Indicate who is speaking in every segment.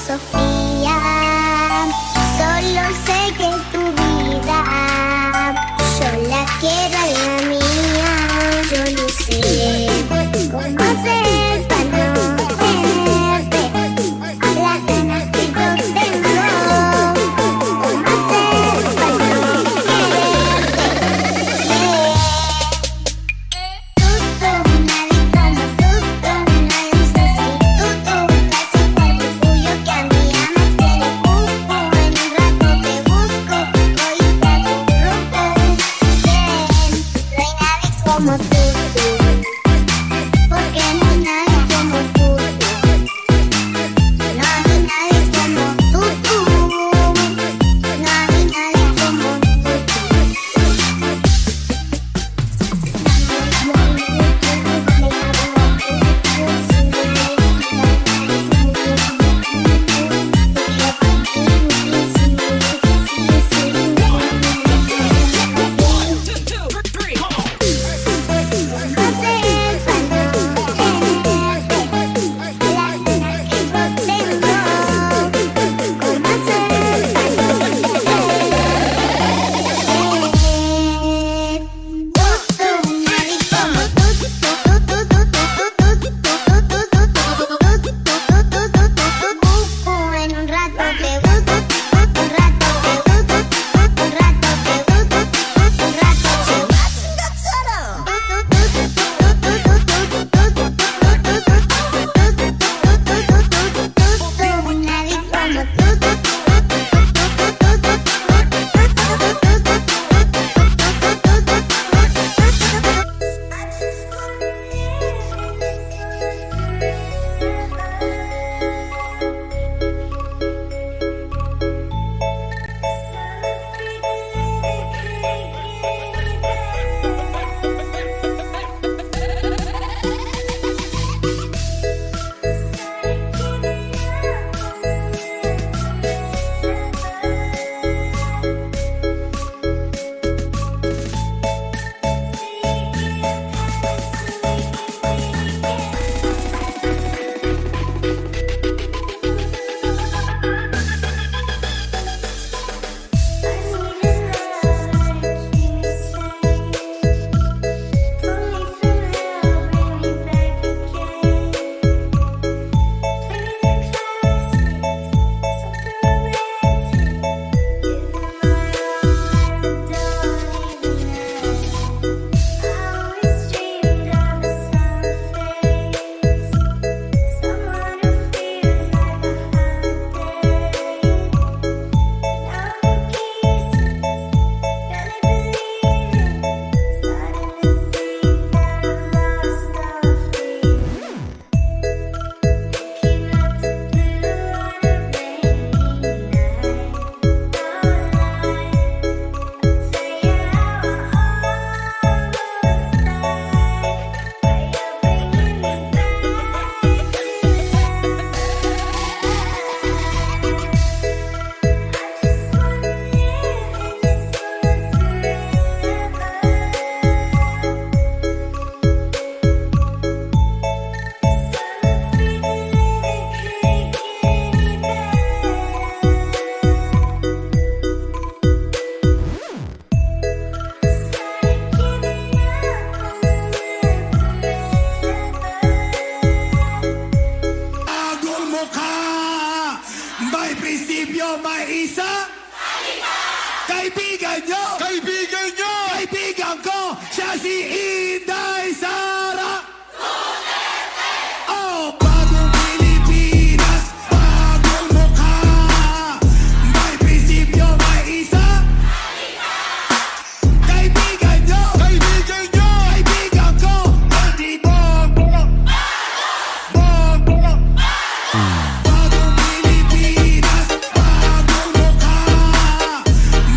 Speaker 1: Sofía. Solo sé que tu vida yo la quiero en la mía. Yo no sé cómo hacer para no tenerte las ganas que yo tengo. Cómo hacer para no quererte. Tú, nadie como tú, nadie es así. Tú, casi cuerpo tuyo que a mí ya me tiene busco. En un rato te busco, hoy te acurruco. Ven, no hay nadie como tú. Porque no hay nadie como tú. No hay nadie como tú. No hay nadie como en un rato te busco, un rato te busco, un rato te busco, un rato te nadie como tú.
Speaker 2: May prinsipyo, may isa kaibigan nyo!
Speaker 3: Kaibigan nyo!
Speaker 2: Kaibigan ko, siya si Inday Sara! Oh, bagong Pilipinas, bagong mukha. May prinsipyo, may isa kaibigan nyo!
Speaker 3: Kaibigan nyo!
Speaker 2: Kaibigan ko, hindi Bongbong! Bongbong! Bagong Pilipinas, bagong mukha.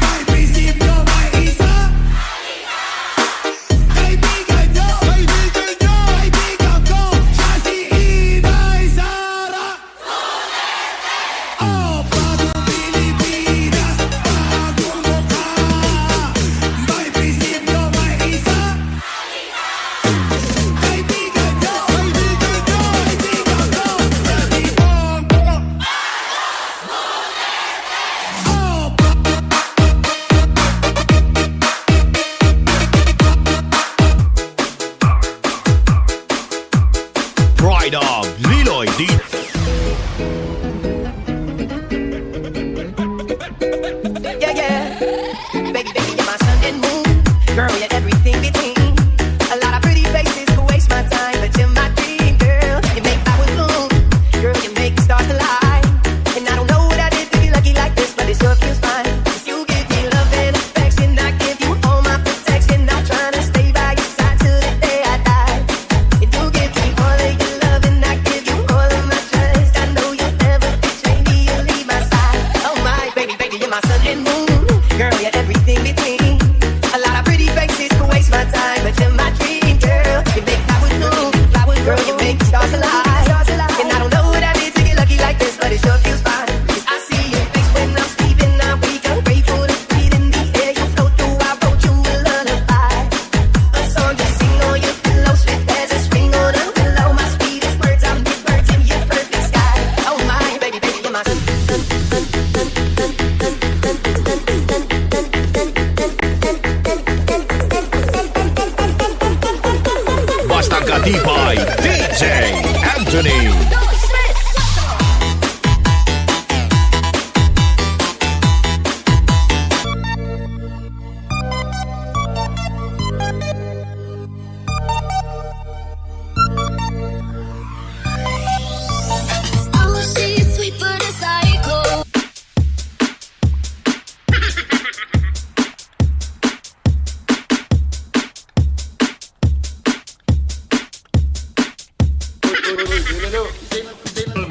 Speaker 2: May prinsipyo, may isa kaibigan nyo!
Speaker 3: Kaibigan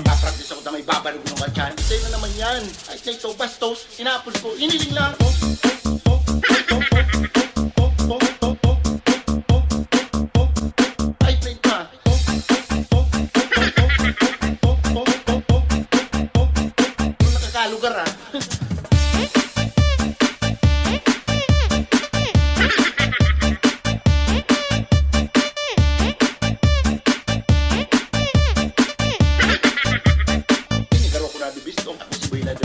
Speaker 4: Papractice ako na may babalog ng katyan. Sa'yo na naman yan. Kahit na ito, bastos, inapol ko, iniling lang ako. Ay, play pa. Kung nakakalugar ah. Tinigaro ko na bibis kung ako si Boy Lado.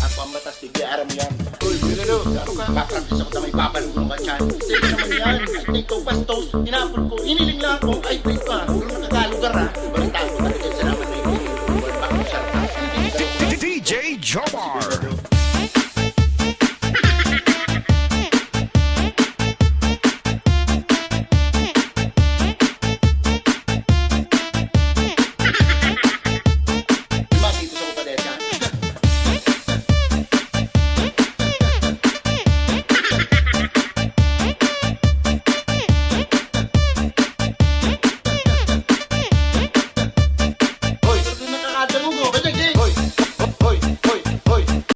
Speaker 4: Ako ang matas, tigli aram yan. Uy, Bilalo, ano ka? Papractice ako na may babalong ng katyan. Sa'yo naman yan. Ay, na ito, bastos, inapol ko, iniling lang ako. Ay, play